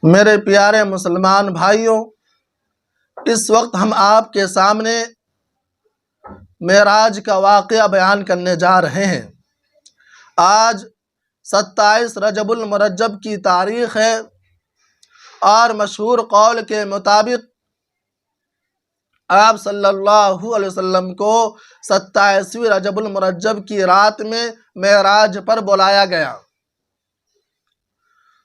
میرے پیارے مسلمان بھائیوں، اس وقت ہم آپ کے سامنے معراج کا واقعہ بیان کرنے جا رہے ہیں۔ آج 27 رجب المرجب کی تاریخ ہے اور مشہور قول کے مطابق آپ صلی اللہ علیہ وسلم کو 27ویں رجب المرجب کی رات میں معراج پر بلایا گیا۔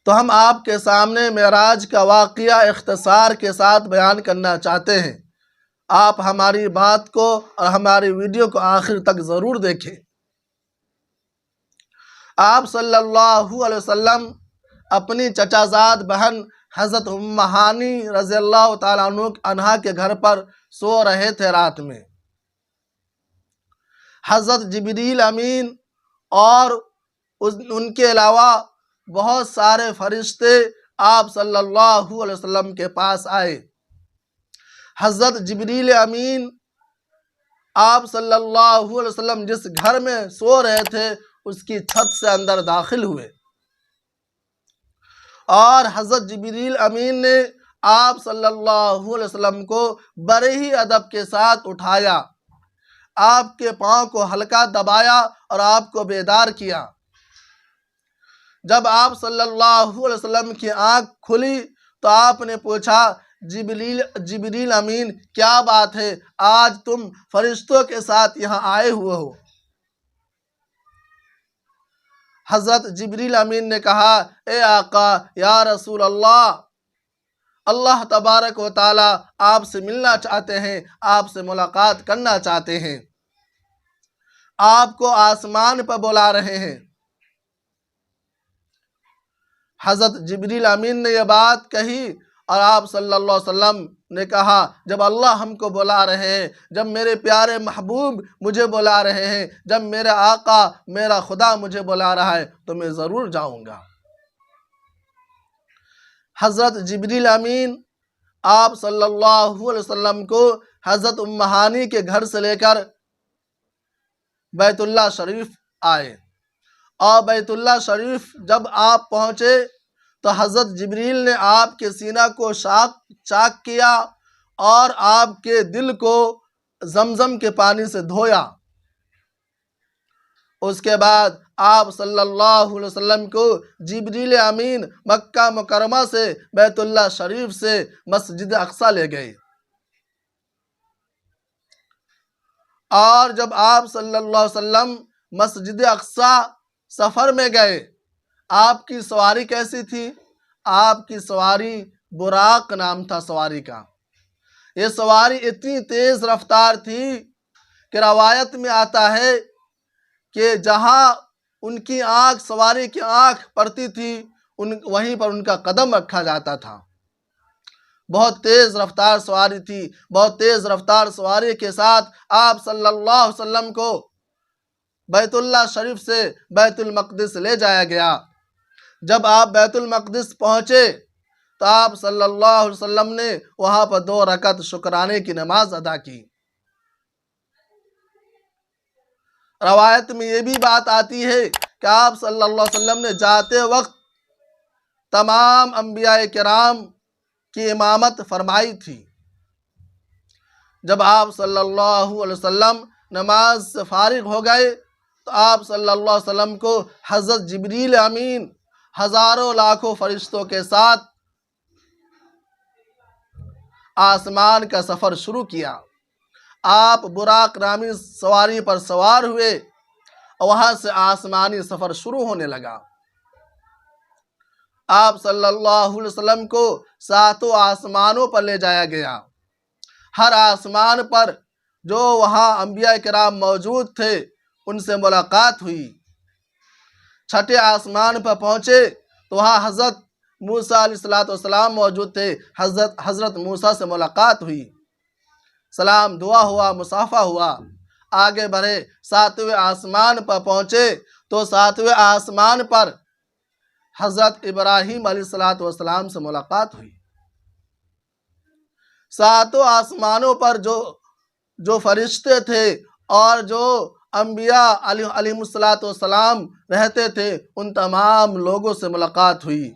تو ہم آپ کے سامنے معراج کا واقعہ اختصار کے ساتھ بیان کرنا چاہتے ہیں۔ آپ ہماری بات کو اور ہماری ویڈیو کو آخر تک ضرور دیکھیں۔ آپ صلی اللہ علیہ وسلم اپنی چچا زاد بہن حضرت ام ہانی رضی اللہ تعالیٰ عنہا کے گھر پر سو رہے تھے رات میں۔ حضرت جبریل امین اور ان کے علاوہ بہت سارے فرشتے آپ صلی اللہ علیہ وسلم کے پاس آئے۔ حضرت جبریل امین آپ صلی اللہ علیہ وسلم جس گھر میں سو رہے تھے اس کی چھت سے اندر داخل ہوئے، اور حضرت جبریل امین نے آپ صلی اللہ علیہ وسلم کو بڑے ہی ادب کے ساتھ اٹھایا، آپ کے پاؤں کو ہلکا دبایا اور آپ کو بیدار کیا۔ جب آپ صلی اللہ علیہ وسلم کی آنکھ کھلی تو آپ نے پوچھا، جبریل امین کیا بات ہے، آج تم فرشتوں کے ساتھ یہاں آئے ہوئے ہو؟ حضرت جبریل امین نے کہا، اے آقا یا رسول اللہ، اللہ تبارک و تعالی آپ سے ملنا چاہتے ہیں، آپ سے ملاقات کرنا چاہتے ہیں، آپ کو آسمان پر بلا رہے ہیں۔ حضرت جبریل امین نے یہ بات کہی اور آپ صلی اللہ علیہ وسلم نے کہا، جب اللہ ہم کو بلا رہے ہیں، جب میرے پیارے محبوب مجھے بلا رہے ہیں، جب میرا آقا میرا خدا مجھے بلا رہا ہے تو میں ضرور جاؤں گا۔ حضرت جبریل امین آپ صلی اللہ علیہ وسلم کو حضرت ام ہانی کے گھر سے لے کر بیت اللہ شریف آئے، اور بیت اللہ شریف جب آپ پہنچے تو حضرت جبریل نے آپ کے سینہ کو چاک کیا اور آپ کے دل کو زمزم کے پانی سے دھویا۔ اس کے بعد آپ صلی اللہ علیہ وسلم کو جبریل امین مکہ مکرمہ سے بیت اللہ شریف سے مسجد اقصی لے گئے، اور جب آپ صلی اللہ علیہ وسلم مسجد اقصی سفر میں گئے، آپ کی سواری کیسی تھی؟ آپ کی سواری براق نام تھا سواری کا۔ یہ سواری اتنی تیز رفتار تھی کہ روایت میں آتا ہے کہ جہاں ان کی آنکھ سواری کی آنکھ پڑتی تھی وہیں پر ان کا قدم رکھا جاتا تھا۔ بہت تیز رفتار سواری تھی۔ بہت تیز رفتار سواری کے ساتھ آپ صلی اللہ علیہ وسلم کو بیت اللہ شریف سے بیت المقدس لے جایا گیا۔ جب آپ بیت المقدس پہنچے تو آپ صلی اللہ علیہ وسلم نے وہاں پر 2 رکعت شکرانے کی نماز ادا کی۔ روایت میں یہ بھی بات آتی ہے کہ آپ صلی اللہ علیہ وسلم نے جاتے وقت تمام انبیاء کرام کی امامت فرمائی تھی۔ جب آپ صلی اللہ علیہ وسلم نماز سے فارغ ہو گئے تو آپ صلی اللہ علیہ وسلم کو حضرت جبریل امین ہزاروں لاکھوں فرشتوں کے ساتھ آسمان کا سفر شروع کیا۔ آپ براق نامی سواری پر سوار ہوئے اور وہاں سے آسمانی سفر شروع ہونے لگا۔ آپ صلی اللہ علیہ وسلم کو 7 آسمانوں پر لے جایا گیا۔ ہر آسمان پر جو وہاں انبیاء کرام موجود تھے ان سے ملاقات ہوئی۔ 6 آسمان پر پہنچے تو وہاں حضرت موسیٰ علیہ السلام موجود تھے۔ حضرت موسیٰ سے ملاقات ہوئی، سلام دعا ہوا، مصافحہ ہوا، آگے بڑھے، 7ویں آسمان پر پہنچے تو 7ویں آسمان پر حضرت ابراہیم علیہ السلام سے ملاقات ہوئی۔ 7 آسمانوں پر جو فرشتے تھے اور جو انبیاء علیہ السلام رہتے تھے ان تمام لوگوں سے ملاقات ہوئی۔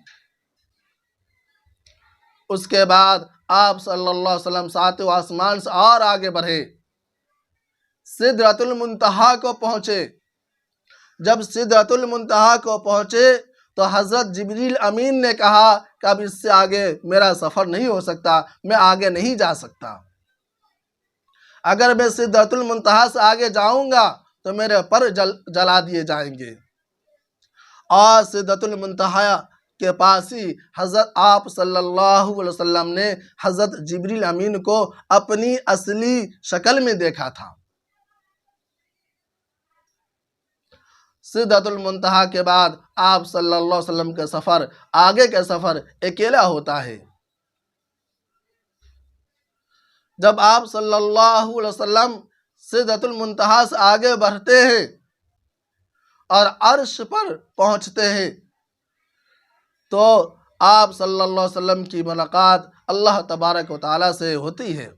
اس کے بعد آپ صلی اللہ علیہ وسلم ساتویں آسمان سے اور آگے بڑھے، سدرۃ المنتہا کو پہنچے۔ جب سدرۃ المنتہا کو پہنچے تو حضرت جبریل امین نے کہا کہ اب اس سے آگے میرا سفر نہیں ہو سکتا، میں آگے نہیں جا سکتا۔ اگر میں سدرۃ المنتہا سے آگے جاؤں گا تو میرے پر جلا دیے جائیں گے۔ اور سدرۃ المنتہا کے پاس ہی حضرت آپ صلی اللہ علیہ وسلم نے حضرت جبریل امین کو اپنی اصلی شکل میں دیکھا تھا۔ سدرۃ المنتہا کے بعد آپ صلی اللہ علیہ وسلم کا سفر، آگے کا سفر اکیلا ہوتا ہے۔ جب آپ صلی اللہ علیہ وسلم سدرۃ المنتہا سے آگے بڑھتے ہیں اور عرش پر پہنچتے ہیں تو آپ صلی اللہ علیہ وسلم کی ملاقات اللہ تبارک و تعالیٰ سے ہوتی ہے۔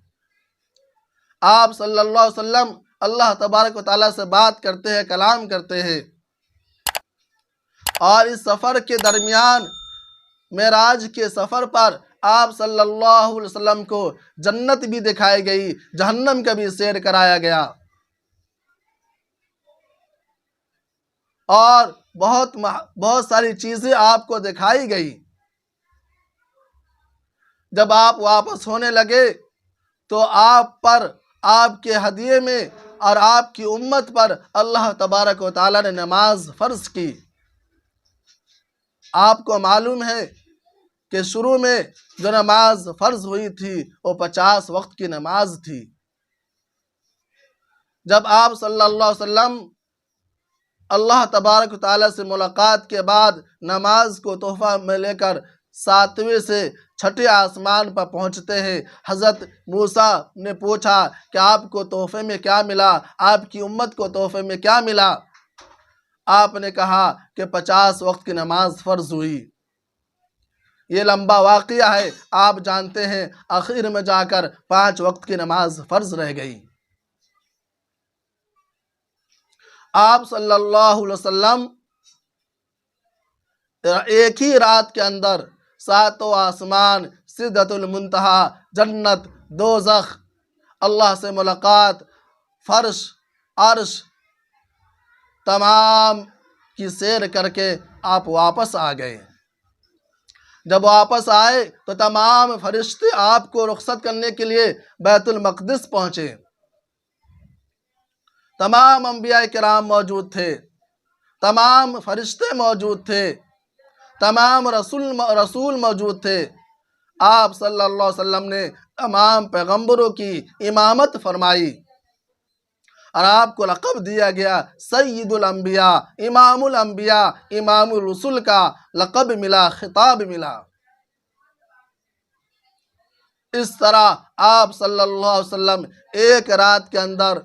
آپ صلی اللہ علیہ وسلم اللہ تبارک و تعالیٰ سے بات کرتے ہیں، کلام کرتے ہیں، اور اس سفر کے درمیان معراج کے سفر پر آپ صلی اللہ علیہ وسلم کو جنت بھی دکھائی گئی، جہنم کا بھی سیر کرایا گیا، اور بہت ساری چیزیں آپ کو دکھائی گئی۔ جب آپ واپس ہونے لگے تو آپ پر، آپ کے ہدیے میں اور آپ کی امت پر اللہ تبارک و تعالیٰ نے نماز فرض کی۔ آپ کو معلوم ہے کہ شروع میں جو نماز فرض ہوئی تھی وہ 50 وقت کی نماز تھی۔ جب آپ صلی اللہ علیہ وسلم اللہ تبارک و تعالیٰ سے ملاقات کے بعد نماز کو تحفہ میں لے کر 7ویں سے 6ٹھے آسمان پر پہنچتے ہیں، حضرت موسیٰ نے پوچھا کہ آپ کو تحفے میں کیا ملا، آپ کی امت کو تحفے میں کیا ملا؟ آپ نے کہا کہ 50 وقت کی نماز فرض ہوئی۔ یہ لمبا واقعہ ہے، آپ جانتے ہیں، آخر میں جا کر 5 وقت کی نماز فرض رہ گئی۔ آپ صلی اللہ علیہ وسلم ایک ہی رات کے اندر 7 آسمان، سدرۃ المنتہا، جنت، دوزخ، اللہ سے ملاقات، فرش، عرش، تمام کی سیر کر کے آپ واپس آ گئے۔ جب واپس آئے تو تمام فرشتے آپ کو رخصت کرنے کے لیے بیت المقدس پہنچے۔ تمام انبیاء کرام موجود تھے، تمام فرشتے موجود تھے، تمام رسول موجود تھے۔ آپ صلی اللہ علیہ وسلم نے تمام پیغمبروں کی امامت فرمائی، اور آپ کو لقب دیا گیا سید الانبیاء، امام الانبیاء، امام الرسل کا لقب ملا، خطاب ملا۔ اس طرح آپ صلی اللہ علیہ وسلم ایک رات کے اندر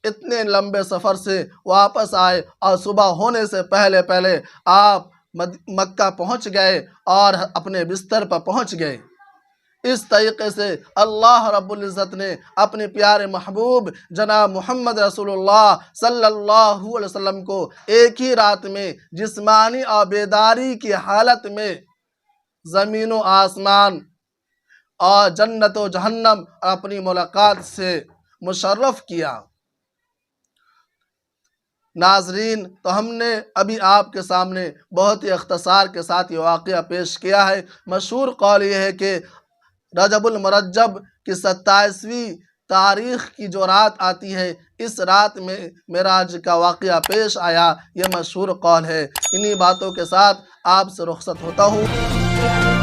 اتنے لمبے سفر سے واپس آئے، اور صبح ہونے سے پہلے پہلے آپ مکہ پہنچ گئے اور اپنے بستر پر پہنچ گئے۔ اس طریقے سے اللہ رب العزت نے اپنے پیارے محبوب جناب محمد رسول اللہ صلی اللہ علیہ وسلم کو ایک ہی رات میں جسمانی اور بیداری کی حالت میں زمین و آسمان اور جنت و جہنم اپنی ملاقات سے مشرف کیا۔ ناظرین، تو ہم نے ابھی آپ کے سامنے بہت ہی اختصار کے ساتھ یہ واقعہ پیش کیا ہے۔ مشہور قول یہ ہے کہ رجب المرجب کی 27ویں تاریخ کی جو رات آتی ہے، اس رات میں معراج کا واقعہ پیش آیا، یہ مشہور قول ہے۔ انہی باتوں کے ساتھ آپ سے رخصت ہوتا ہوں۔